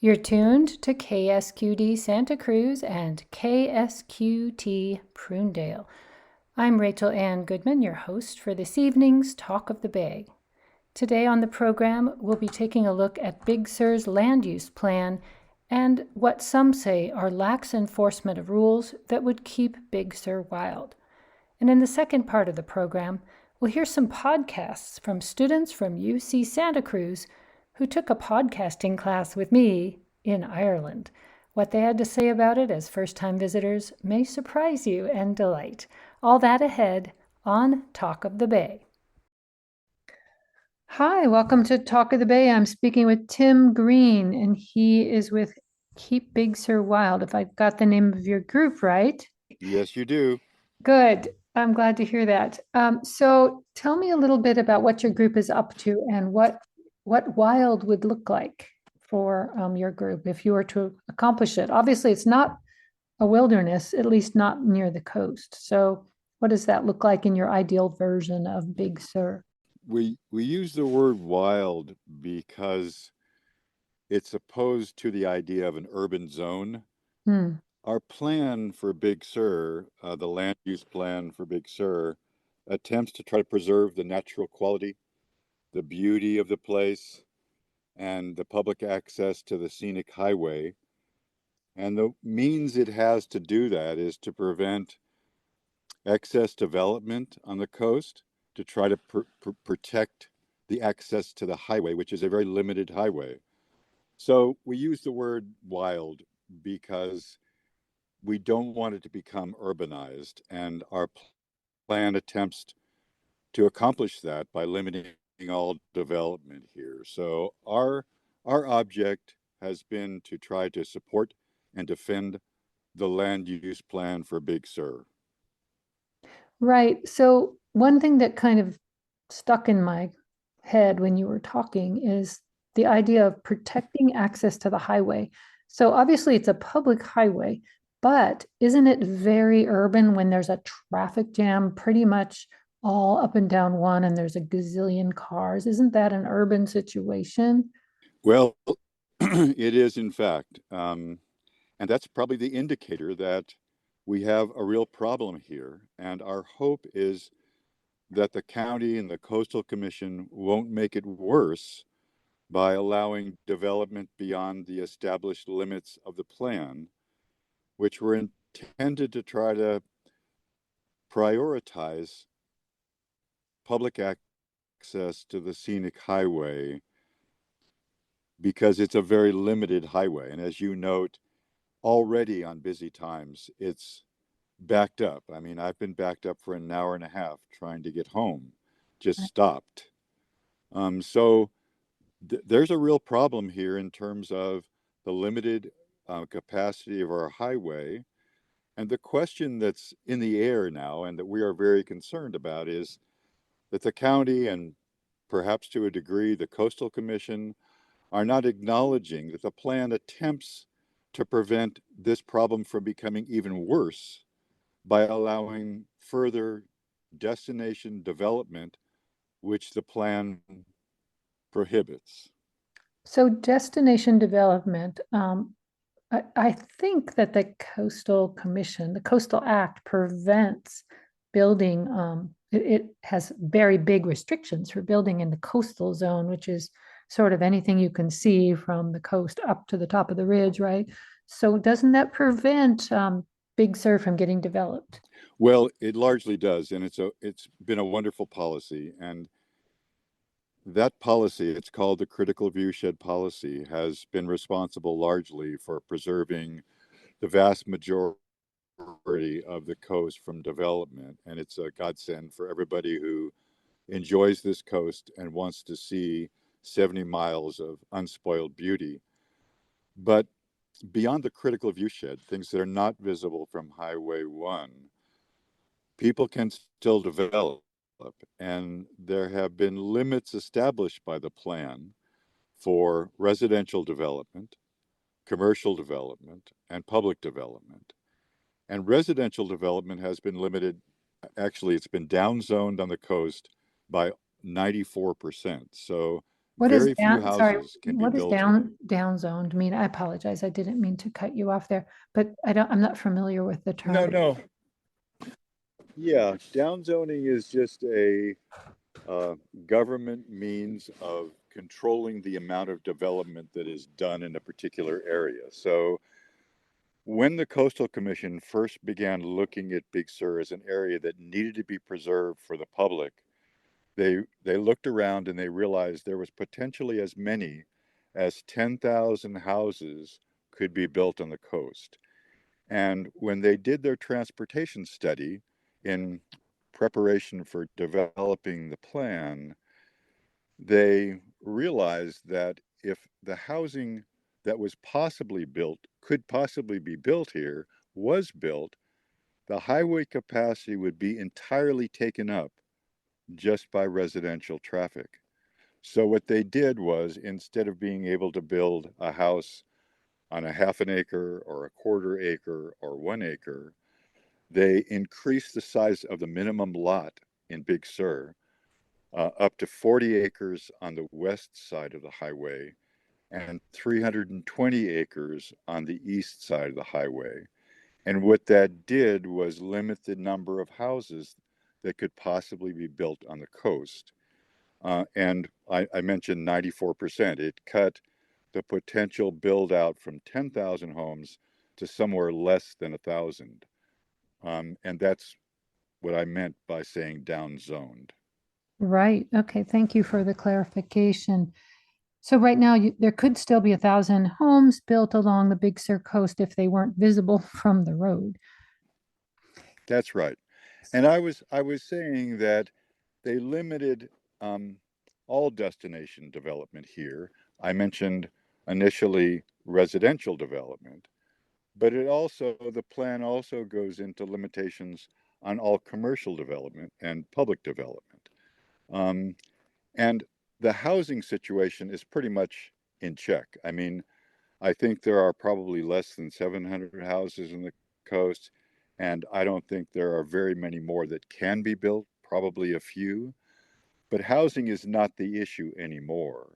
You're tuned to KSQD Santa Cruz and KSQT Prunedale. I'm Rachel Ann Goodman, your host for this evening's Talk of the Bay. Today on the program, we'll be taking a look at Big Sur's land use plan and what some say are lax enforcement of rules that would keep Big Sur wild. And in the second part of the program, we'll hear some podcasts from students from UC Santa Cruz who took a podcasting class with me in Ireland. What they had to say about it as first-time visitors may surprise you and delight. All that ahead on Talk of the Bay. Hi, welcome to Talk of the Bay. I'm speaking with Tim Green, and he is with Keep Big Sur Wild, if I've got the name of your group right. Yes, you do. Good. I'm glad to hear that. So tell me a little bit about what your group is up to and what wild would look like for your group if you were to accomplish it. Obviously, it's not a wilderness, at least not near the coast. So what does that look like in your ideal version of Big Sur? We use the word wild because it's opposed to the idea of an urban zone. Hmm. Our plan for Big Sur, the land use plan for Big Sur, attempts to try to preserve the natural quality, the beauty of the place, and the public access to the scenic highway. And the means it has to do that is to prevent excess development on the coast, to try to protect the access to the highway, which is a very limited highway. So we use the word wild because we don't want it to become urbanized, and our plan attempts to accomplish that by limiting all development here. So our object has been to try to support and defend the land use plan for Big Sur. Right. So one thing that kind of stuck in my head when you were talking is the idea of protecting access to the highway. So obviously it's a public highway, but isn't it very urban when there's a traffic jam pretty much all up and down one and there's a gazillion cars? Isn't that an urban situation? Well, it is in fact. And that's probably the indicator that we have a real problem here. And our hope is that the county and the Coastal Commission won't make it worse by allowing development beyond the established limits of the plan, which were intended to try to prioritize public access to the scenic highway because it's a very limited highway. And as you note, already on busy times, it's backed up. I mean, I've been backed up for an hour and a half trying to get home, just stopped. So there's a real problem here in terms of the limited capacity of our highway. And the question that's in the air now and that we are very concerned about is that the county and perhaps to a degree the Coastal Commission are not acknowledging that the plan attempts to prevent this problem from becoming even worse by allowing further destination development, which the plan prohibits. So destination development, I think that the Coastal Commission, the Coastal Act prevents building, it has very big restrictions for building in the coastal zone, which is sort of anything you can see from the coast up to the top of the ridge, right? So doesn't that prevent Big Sur from getting developed? Well, it largely does, and it's been a wonderful policy. And that policy, it's called the critical viewshed policy, has been responsible largely for preserving the vast majority of the coast from development. And it's a godsend for everybody who enjoys this coast and wants to see 70 miles of unspoiled beauty. But beyond the critical viewshed, things that are not visible from Highway 1, people can still develop. And there have been limits established by the plan for residential development, commercial development, and public development. And residential development has been limited. Actually, it's been downzoned on the coast by 94%. So What is Very few down, sorry, houses can be what does built here. down zoned mean? I apologize. I didn't mean to cut you off there, but I'm not familiar with the No, term. no. Yeah, downzoning is just a uh, government means of controlling the amount of development that is done in a particular area. So when the Coastal Commission first began looking at Big Sur as an area that needed to be preserved for the public, they looked around and they realized there was potentially as many as 10,000 houses could be built on the coast. And when they did their transportation study in preparation for developing the plan, they realized that if the housing that was possibly built, could possibly be built here, was built, the highway capacity would be entirely taken up just by residential traffic. So what they did was, instead of being able to build a house on a half an acre or a quarter acre or 1 acre, they increased the size of the minimum lot in Big Sur up to 40 acres on the west side of the highway and 320 acres on the east side of the highway. And what that did was limit the number of houses that could possibly be built on the coast. And I mentioned 94%. It cut the potential build out from 10,000 homes to somewhere less than 1,000. And that's what I meant by saying downzoned. Right. Okay. Thank you for the clarification. So right now, there could still be 1,000 homes built along the Big Sur coast if they weren't visible from the road. That's right. And I was saying that they limited um, all destination development here. I mentioned initially residential development, but the plan also goes into limitations on all commercial development and public development. Um, and the housing situation is pretty much in check. I mean, I think there are probably less than 700 houses in the coast, and I don't think there are very many more that can be built, probably a few. But housing is not the issue anymore.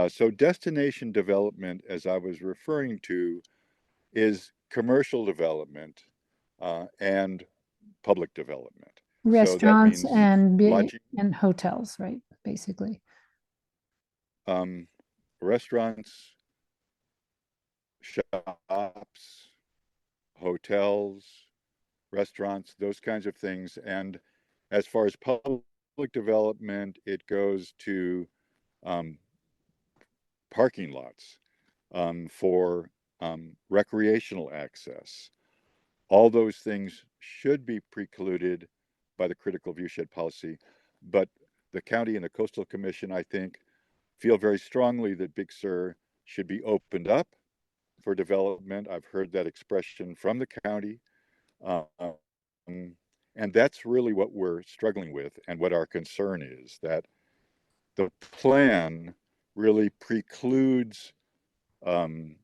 So destination development, as I was referring to, is commercial development and public development. So that Restaurants means lodging, and hotels, right? Basically. um, restaurants, shops, hotels, restaurants, those kinds of things. And as far as public development, it goes to um, parking lots for recreational access. All those things should be precluded by the critical viewshed policy, but the county and the coastal commission, I think, feel very strongly that Big Sur should be opened up for development. I've heard that expression from the county. Um, and that's really what we're struggling with and what our concern is, that the plan really precludes um,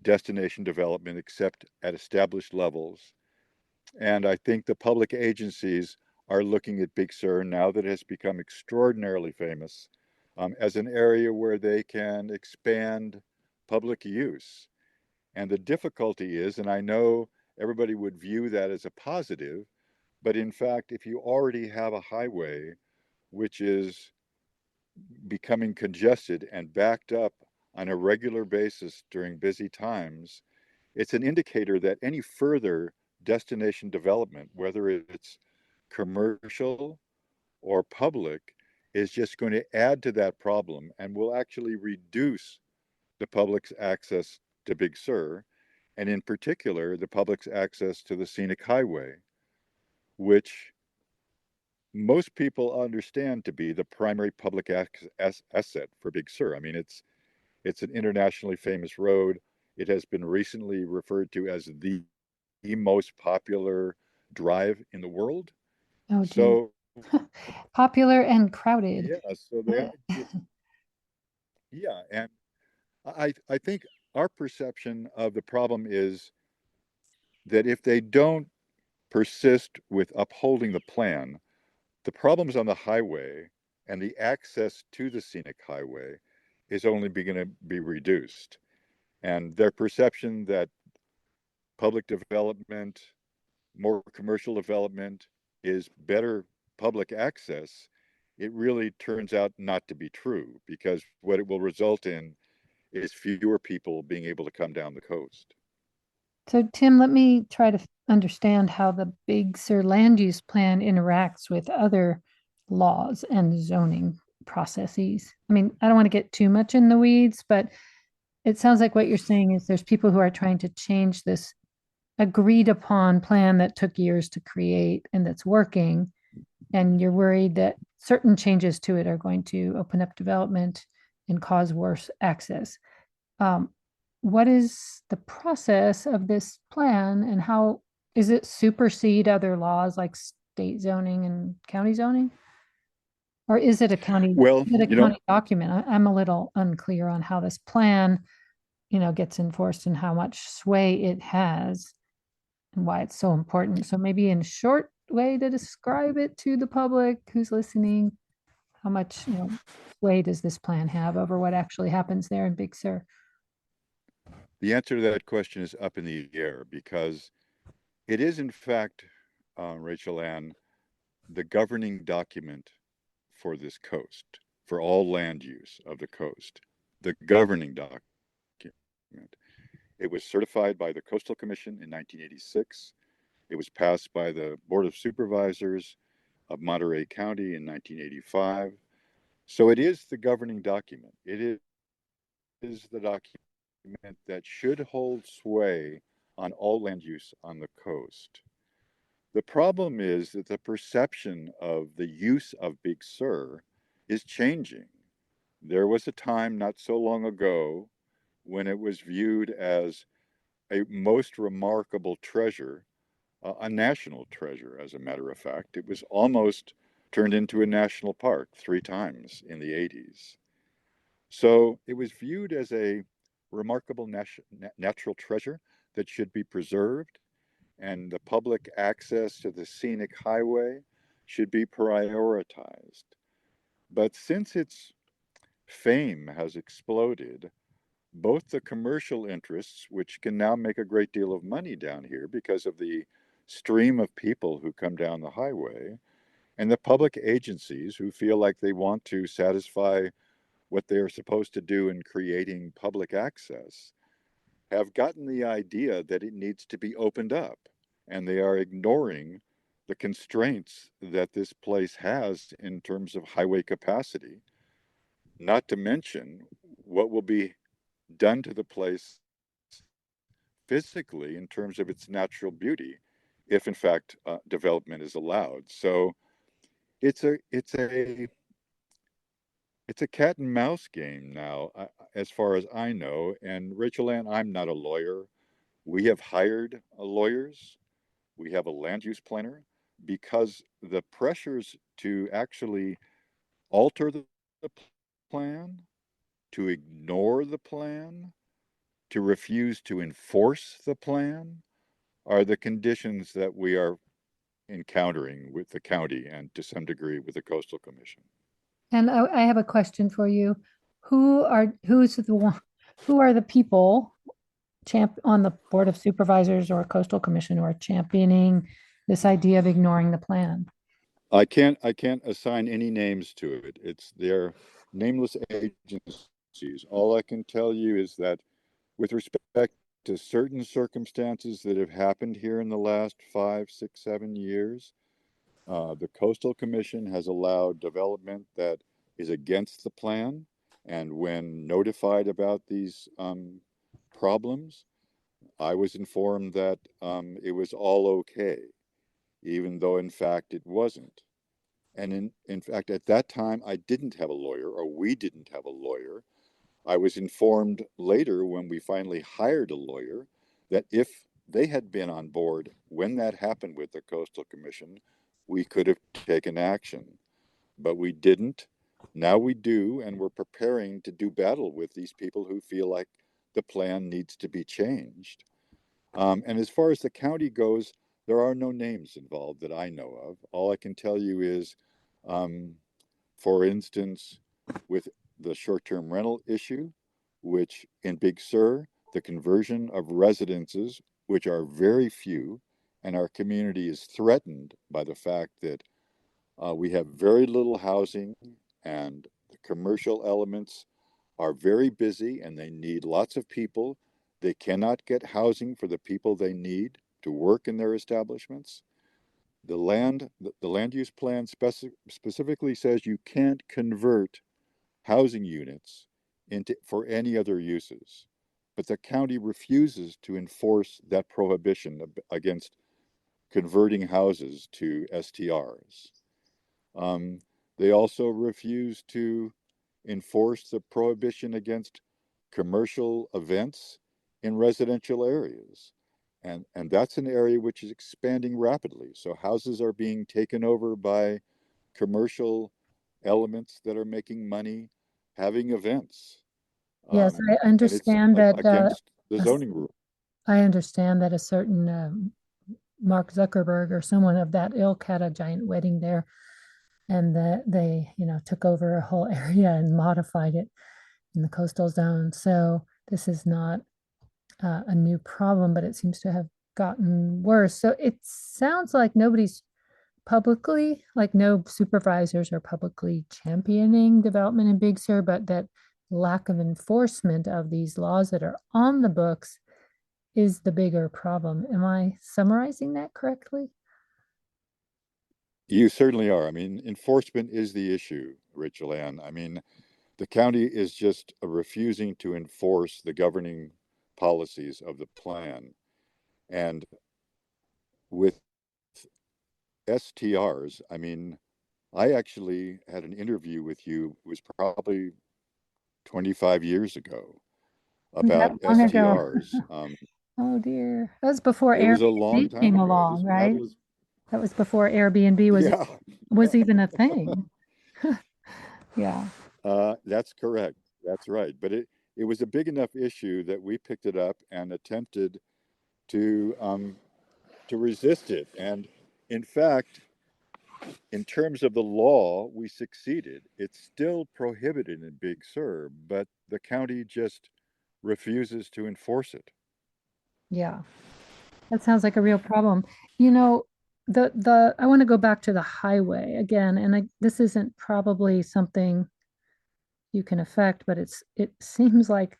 destination development except at established levels. And I think the public agencies are looking at Big Sur now that it has become extraordinarily famous as an area where they can expand public use. And the difficulty is, and I know everybody would view that as a positive, but in fact, if you already have a highway which is becoming congested and backed up on a regular basis during busy times, it's an indicator that any further destination development, whether it's commercial or public, is just going to add to that problem and will actually reduce the public's access to Big Sur, and in particular, the public's access to the scenic highway, which most people understand to be the primary public asset for Big Sur. I mean, it's an internationally famous road. It has been recently referred to as the most popular drive in the world. Oh, gee. So Popular and crowded. yeah, so the idea, yeah, and I think our perception of the problem is that if they don't persist with upholding the plan, the problems on the highway and the access to the scenic highway is only going to be reduced. And their perception that public development, more commercial development is better public access, it really turns out not to be true, because what it will result in is fewer people being able to come down the coast. So, Tim, let me try to understand how the Big Sur land use plan interacts with other laws and zoning processes. I mean, I don't want to get too much in the weeds, but it sounds like what you're saying is there's people who are trying to change this agreed upon plan that took years to create and that's working. And you're worried that certain changes to it are going to open up development and cause worse access. Um, what is the process of this plan and how is it supersede other laws like state zoning and county zoning? Or Well, is it a county document? I'm a little unclear on how this plan, gets enforced and how much sway it has and why it's so important. So maybe in a short way to describe it to the public who's listening, how much, sway does this plan have over what actually happens there in Big Sur? the answer to that question is up in the air, because it is, in fact, Rachel Ann, the governing document for this coast, for all land use of the coast. The governing document. It was certified by the Coastal Commission in 1986. It was passed by the Board of Supervisors of Monterey County in 1985. So it is the governing document. It is the document that should hold sway on all land use on the coast. The problem is that the perception of the use of Big Sur is changing. There was a time not so long ago when it was viewed as a most remarkable treasure, a national treasure, as a matter of fact. It was almost turned into a national park 3 times in the 80s. So it was viewed as a remarkable natural treasure that should be preserved, and the public access to the scenic highway should be prioritized. But since its fame has exploded, both the commercial interests, which can now make a great deal of money down here because of the stream of people who come down the highway, and the public agencies who feel like they want to satisfy what they are supposed to do in creating public access, have gotten the idea that it needs to be opened up. And they are ignoring the constraints that this place has in terms of highway capacity, not to mention what will be done to the place physically in terms of its natural beauty, if in fact development is allowed. So it's a it's a it's a cat and mouse game now, as far as I know. And Rachel Ann, I'm not a lawyer. We have hired lawyers. We have a land use planner, because the pressures to actually alter the plan, to ignore the plan, to refuse to enforce the plan are the conditions that we are encountering with the county and to some degree with the Coastal Commission. And I have a question for you. Who's the one, who are the people on the Board of Supervisors or Coastal Commission who are championing this idea of ignoring the plan? I can't assign any names to it. It's their nameless agencies. All I can tell you is that with respect to certain circumstances that have happened here in the last 5, 6, 7 years, the Coastal Commission has allowed development that is against the plan. And when notified about these problems, I was informed that it was all okay, even though in fact it wasn't. And in fact, at that time, I didn't have a lawyer, or we didn't have a lawyer. I was informed later, when we finally hired a lawyer, that if they had been on board when that happened with the Coastal Commission, we could have taken action. But we didn't. Now we do, and we're preparing to do battle with these people who feel like the plan needs to be changed. And as far as the county goes, there are no names involved that I know of. All I can tell you is, um, for instance, with the short-term rental issue, which in Big Sur, the conversion of residences, which are very few, and our community is threatened by the fact that we have very little housing and the commercial elements are very busy and they need lots of people. They cannot get housing for the people they need to work in their establishments. The land use plan specifically says you can't convert housing units into for any other uses, but the county refuses to enforce that prohibition against converting houses to STRs. Um, they also refuse to enforce the prohibition against commercial events in residential areas. And that's an area which is expanding rapidly. So houses are being taken over by commercial elements that are making money having events. Yes, I And it's understand that. against the zoning rule. I understand that a certain Mark Zuckerberg or someone of that ilk had a giant wedding there, and that they, took over a whole area and modified it in the coastal zone. So this is not a new problem, but it seems to have gotten worse. So it sounds like nobody's publicly, like no supervisors are publicly championing development in Big Sur, but that lack of enforcement of these laws that are on the books is the bigger problem. Am I summarizing that correctly? You certainly are. I mean, enforcement is the issue, Rachel Ann. I mean, the county is just refusing to enforce the governing policies of the plan. And with STRs, I mean, I actually had an interview with you, it was probably 25 years ago, That about long ago. STRs. Oh dear. That was before It was a long Airbnb time came ago. along, That right? was, That was before Airbnb yeah, was even a thing. Yeah. that's correct. That's right. But it was a big enough issue that we picked it up and attempted to um, to resist it. And in fact, in terms of the law, we succeeded. It's still prohibited in Big Sur, but the county just refuses to enforce it. Yeah. That sounds like a real problem. You know, the I want to go back to the highway again, and this isn't probably something you can affect, but it seems like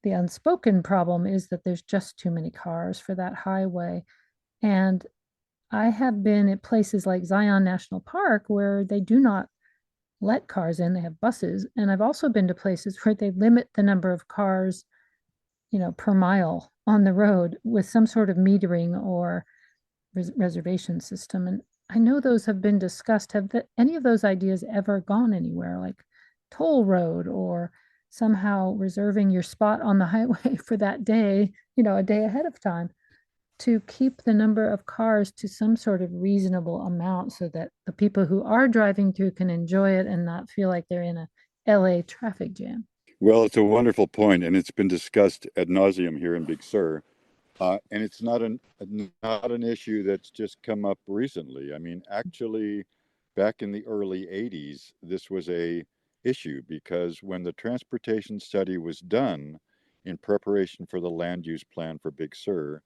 the unspoken problem is that there's just too many cars for that highway. And I have been at places like Zion National Park where they do not let cars in, they have buses. And I've also been to places where they limit the number of cars, per mile on the road with some sort of metering or reservation system. And I know those have been discussed. Have any of those ideas ever gone anywhere, like toll road or somehow reserving your spot on the highway for that day, a day ahead of time to keep the number of cars to some sort of reasonable amount so that the people who are driving through can enjoy it and not feel like they're in a LA traffic jam? Well, it's a wonderful point, and it's been discussed ad nauseum here in Big Sur. And it's not an issue that's just come up recently. I mean, actually, back in the early 80s, this was a issue because when the transportation study was done in preparation for the land use plan for Big Sur,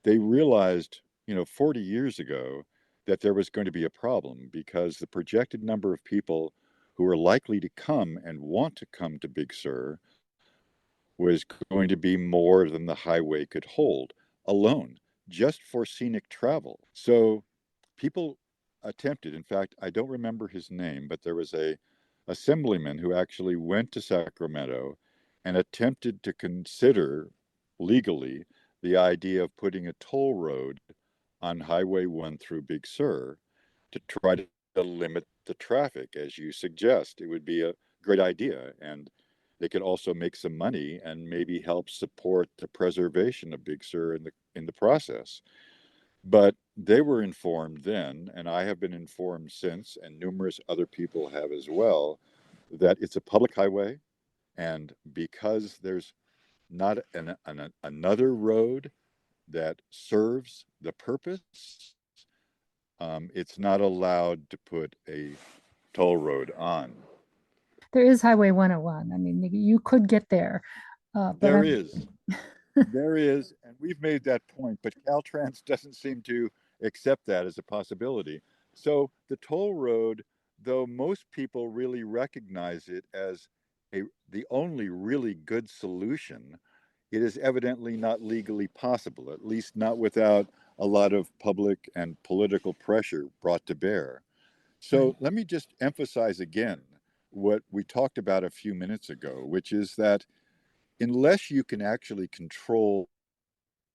they realized, 40 years ago that there was going to be a problem because the projected number of people who are likely to come and want to come to Big Sur was going to be more than the highway could hold alone, just for scenic travel. So people attempted, in fact, I don't remember his name, but there was a assemblyman who actually went to Sacramento and attempted to consider legally the idea of putting a toll road on Highway 1 through Big Sur to try to limit the traffic, as you suggest. It would be a great idea. And they could also make some money and maybe help support the preservation of Big Sur in the process. But they were informed then, and I have been informed since, and numerous other people have as well, that it's a public highway. And because there's not another road that serves the purpose, it's not allowed to put a toll road on. there is Highway 101. I mean, you could get there, but There I'm is. There is, and we've made that point, but Caltrans doesn't seem to accept that as a possibility. So the toll road, though most people really recognize it as the only really good solution, it is evidently not legally possible, at least not without a lot of public and political pressure brought to bear. right. So let me just emphasize again what we talked about a few minutes ago, which is that unless you can actually control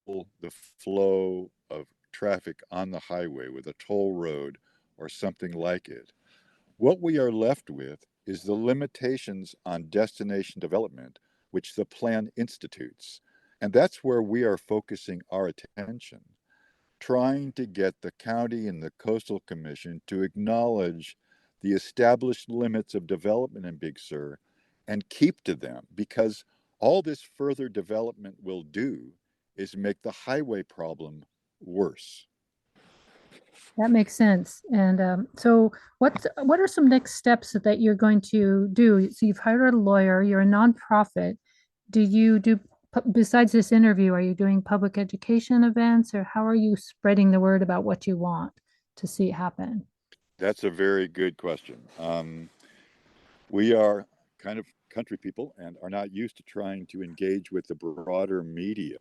the flow of traffic on the highway with a toll road or something like it, what we are left with is the limitations on destination development which the plan institutes. And that's where we are focusing our attention, trying to get the county and the Coastal Commission to acknowledge the established limits of development in Big Sur and keep to them, because all this further development will do is make the highway problem worse. That makes sense. And so, what are some next steps that you're going to do? So you've hired a lawyer. You're a nonprofit. Do you do besides this interview? Are you doing public education events, or how are you spreading the word about what you want to see happen? That's a very good question. We are kind of country people and are not used to trying to engage with the broader media.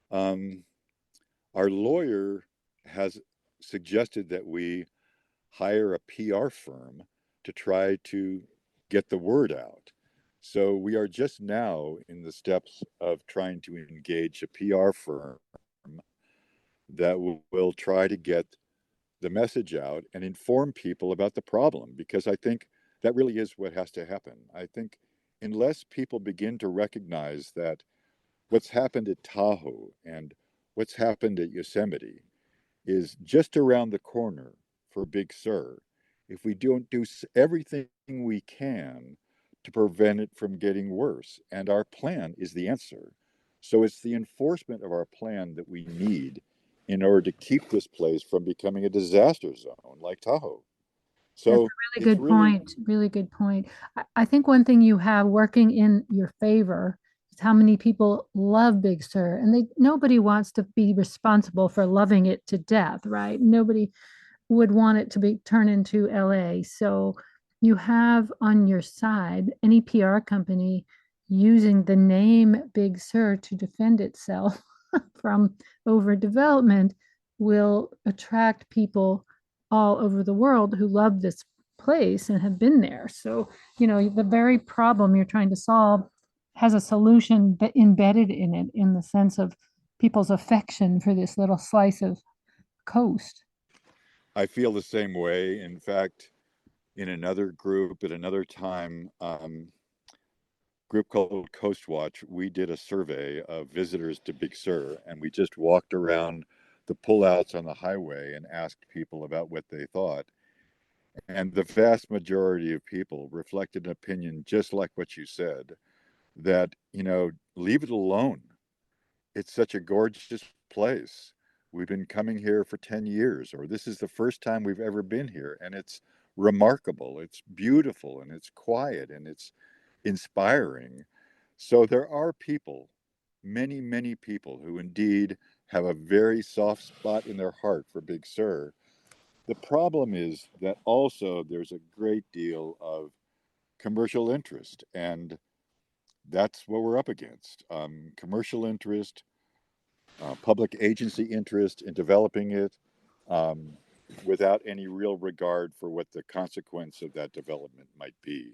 Um, our lawyer has suggested that we hire a PR firm to try to get the word out. So we are just now in the steps of trying to engage a PR firm that will try to get the message out and inform people about the problem, because I think that really is what has to happen. I think unless people begin to recognize that what's happened at Tahoe and what's happened at Yosemite is just around the corner for Big Sur, if we don't do everything we can to prevent it from getting worse, and our plan is the answer. So it's the enforcement of our plan that we need in order to keep this place from becoming a disaster zone like Tahoe. That's So a really it's good really, point. Really good point. I think one thing you have working in your favor is how many people love Big Sur, and they nobody wants to be responsible for loving it to death, right? Nobody would want it to be turned into LA. So you have on your side any PR company using the name Big Sur to defend itself from overdevelopment will attract people all over the world who love this place and have been there. So, the very problem you're trying to solve has a solution embedded in it in the sense of people's affection for this little slice of coast. I feel the same way. In fact, in another group at another time, group called Coast Watch, we did a survey of visitors to Big Sur, and we just walked around the pullouts on the highway and asked people about what they thought. And the vast majority of people reflected an opinion just like what you said, that, leave it alone. It's such a gorgeous place. We've been coming here for 10 years, or this is the first time we've ever been here, and it's remarkable. It's beautiful, and it's quiet, and it's inspiring. So there are people, many, many people, who indeed have a very soft spot in their heart for Big Sur. The problem is that also there's a great deal of commercial interest, and that's what we're up against. Commercial interest, public agency interest in developing it, um, without any real regard for what the consequence of that development might be.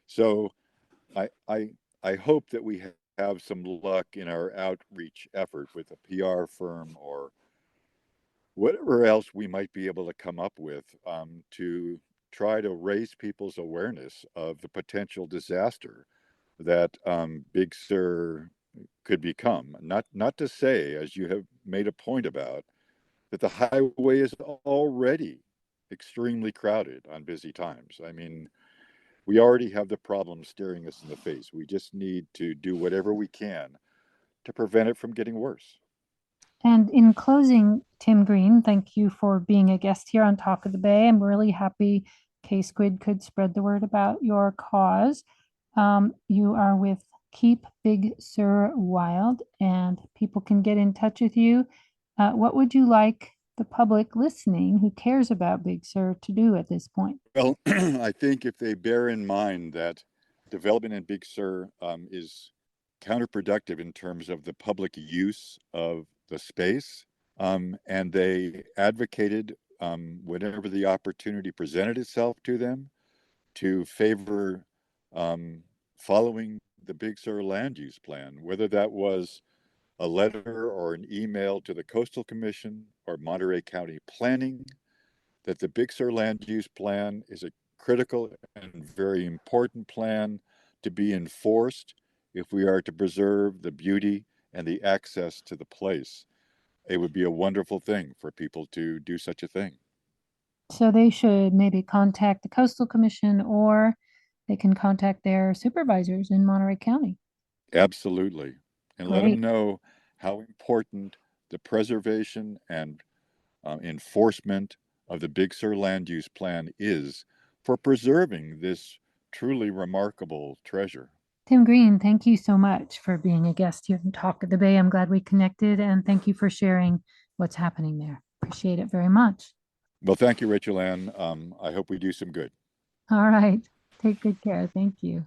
So I, I, I hope that we have some luck in our outreach effort with a PR firm or whatever else we might be able to come up with, to try to raise people's awareness of the potential disaster that, Big Sur could become. Not to say, as you have made a point about, that the highway is already extremely crowded on busy times. I mean, we already have the problem staring us in the face. We just need to do whatever we can to prevent it from getting worse. And in closing, Tim Green, thank you for being a guest here on Talk of the Bay. I'm really happy K-Squid could spread the word about your cause. You are with Keep Big Sur Wild, and people can get in touch with you. What would you like the public listening who cares about Big Sur to do at this point? Well, I think if they bear in mind that development in Big Sur is counterproductive in terms of the public use of the space, and they advocated whenever the opportunity presented itself to them to favor um, following the Big Sur land use plan, whether that was a letter or an email to the Coastal Commission or Monterey County Planning, that the Big Sur land use plan is a critical and very important plan to be enforced if we are to preserve the beauty and the access to the place. It would be a wonderful thing for people to do such a thing. So they should maybe contact the Coastal Commission or they can contact their supervisors in Monterey County. Absolutely. And let them Great. know how important the preservation and enforcement of the Big Sur land use plan is for preserving this truly remarkable treasure. Tim Green, thank you so much for being a guest here in Talk of the Bay. I'm glad we connected and thank you for sharing what's happening there. Appreciate it very much. Well, thank you, Rachel Ann. I hope we do some good. All right. Take good care. Thank you.